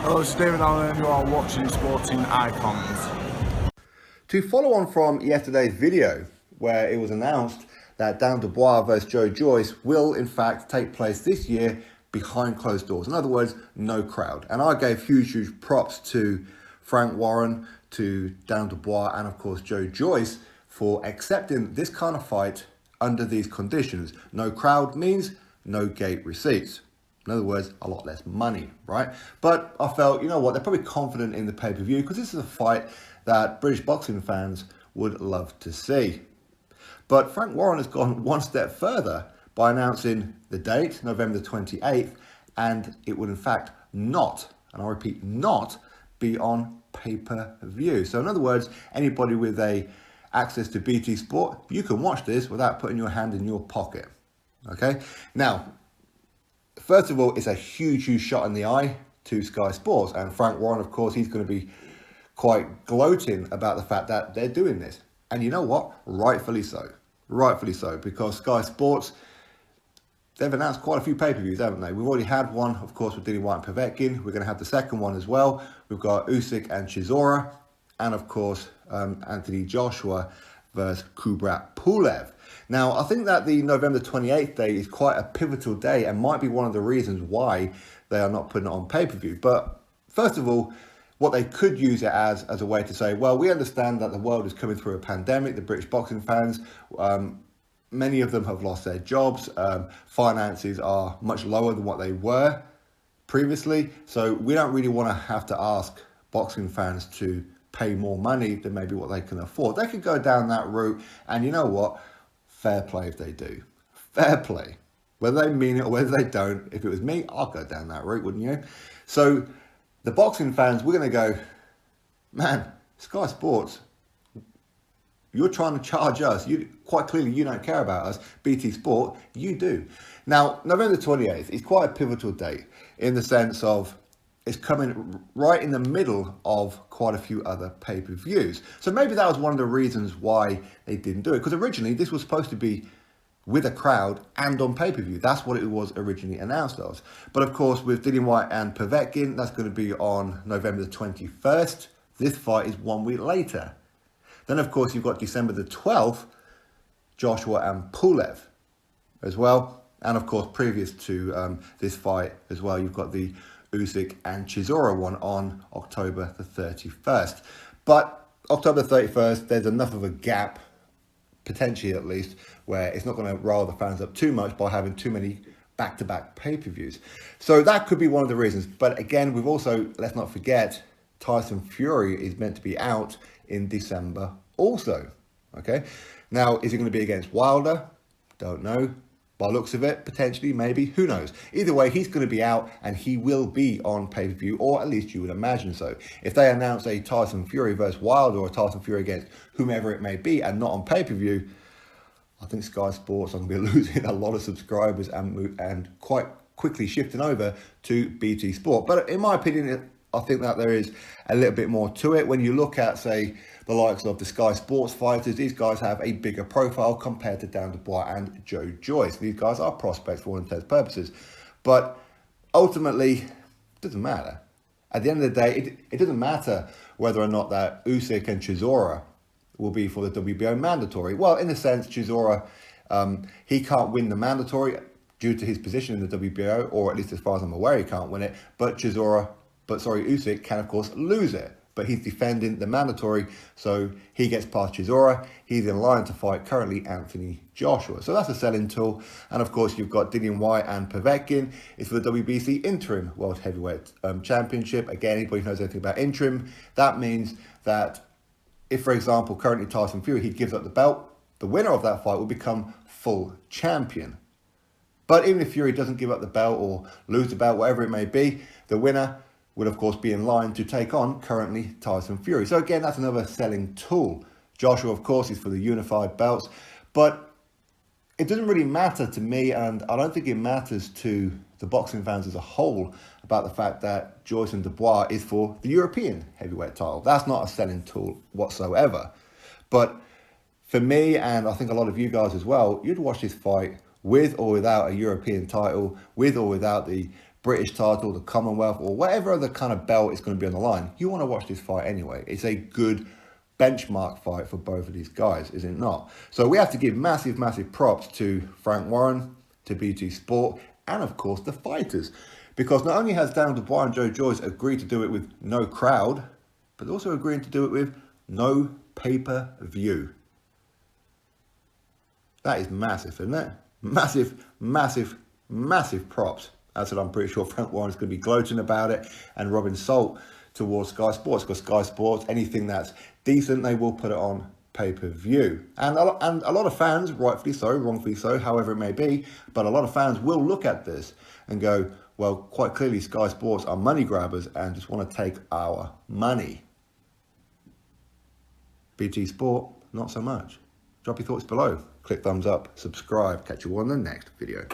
Hello, it's David Allen and you are watching Sporting Icons. To follow on from yesterday's video, where it was announced that Dubois versus Joe Joyce will in fact take place this year behind closed doors. In other words, no crowd. And I gave huge props to Frank Warren, to Dubois, and of course Joe Joyce for accepting this kind of fight under these conditions. No crowd means no gate receipts. In other words, a lot less money, right? But I felt, you know what, they're probably confident in the pay-per-view because this is a fight that British boxing fans would love to see. But Frank Warren has gone one step further by announcing the date, November the 28th, and it would in fact not, and I repeat, not be on pay-per-view. So in other words, anybody with access to BT Sport, you can watch this without putting your hand in your pocket, okay? Now, first of all, it's a huge shot in the eye to Sky Sports. And Frank Warren, of course, he's going to be quite gloating about the fact that they're doing this. And you know what? Rightfully so. Rightfully so. Because Sky Sports, they've announced quite a few pay-per-views, haven't they? We've already had one, of course, with Dubois and Povetkin. We're going to have the second one as well. We've got Usyk and Chisora. And, of course, Anthony Joshua versus Kubrat Pulev. Now, I think that the November 28th day is quite a pivotal day and might be one of the reasons why they are not putting it on pay-per-view. But first of all, what they could use it as a way to say, well, we understand that the world is coming through a pandemic, the British boxing fans, many of them have lost their jobs, finances are much lower than what they were previously, so we don't really want to have to ask boxing fans to pay more money than maybe what they can afford. They could go down that route, and you know what? Fair play if they do. Fair play. Whether they mean it or whether they don't. If it was me, I'd go down that route, wouldn't you? So the boxing fans, we're going to go, man, Sky Sports, you're trying to charge us. Quite clearly, you don't care about us. BT Sport, you do. Now, November 28th is quite a pivotal date in the sense of it's coming right in the middle of quite a few other pay-per-views. So maybe that was one of the reasons why they didn't do it. Because originally this was supposed to be with a crowd and on pay-per-view. That's what it was originally announced as. But of course, with Dubois and Povetkin, that's going to be on November the 21st. This fight is 1 week later. Then of course, you've got December the 12th, Joshua and Pulev as well. And of course, previous to this fight as well, you've got the Usyk and Chisora one on October the 31st. But October 31st, there's enough of a gap, potentially at least, where it's not going to rile the fans up too much by having too many back-to-back pay-per-views. So that could be one of the reasons. But again, we've also, let's not forget, Tyson Fury is meant to be out in December also. Okay. Now, is it going to be against Wilder? Don't know. By looks of it, potentially, maybe, who knows? Either way, he's going to be out and he will be on pay-per-view, or at least you would imagine so. If they announce a Tyson Fury versus Wilder or a Tyson Fury against whomever it may be and not on pay-per-view, I think Sky Sports are going to be losing a lot of subscribers and quite quickly shifting over to BT Sport. But in my opinion, I think that there is a little bit more to it. When you look at, say, the likes of the Sky Sports fighters, these guys have a bigger profile compared to Dubois and Joe Joyce. These guys are prospects for all intents and purposes. But ultimately, it doesn't matter. At the end of the day, it doesn't matter whether or not that Usyk and Chisora will be for the WBO mandatory. Well, in a sense, Chisora, he can't win the mandatory due to his position in the WBO, or at least as far as I'm aware, he can't win it. But Usyk can, of course, lose it. But he's defending the mandatory, so he gets past Chisora. He's in line to fight currently Anthony Joshua. So that's a selling tool. And of course, you've got Dubois and Povetkin. It's for the WBC Interim World Heavyweight Championship. Again, anybody who knows anything about interim, that means that if, for example, currently Tyson Fury, he gives up the belt, the winner of that fight will become full champion. But even if Fury doesn't give up the belt or lose the belt, whatever it may be, the winner would, of course, be in line to take on currently Tyson Fury. So again, that's another selling tool. Joshua, of course, is for the unified belts. But it doesn't really matter to me, and I don't think it matters to the boxing fans as a whole, about the fact that Joyce and Dubois is for the European heavyweight title. That's not a selling tool whatsoever. But for me, and I think a lot of you guys as well, you'd watch this fight with or without a European title, with or without the British title, the Commonwealth, or whatever other kind of belt is going to be on the line, you want to watch this fight anyway. It's a good benchmark fight for both of these guys, is it not? So we have to give massive, massive props to Frank Warren, to BT Sport, and of course the fighters. Because not only has Daniel Dubois and Joe Joyce agreed to do it with no crowd, but also agreeing to do it with no pay-per-view. That is massive, isn't it? Massive, massive, massive props. That's what I'm pretty sure Frank Warren is going to be gloating about it and rubbing salt towards Sky Sports, because Sky Sports, anything that's decent, they will put it on pay-per-view. And a lot of fans, rightfully so, wrongfully so, however it may be, but a lot of fans will look at this and go, well, quite clearly Sky Sports are money grabbers and just want to take our money. BT Sport, not so much. Drop your thoughts below. Click thumbs up, subscribe. Catch you on the next video.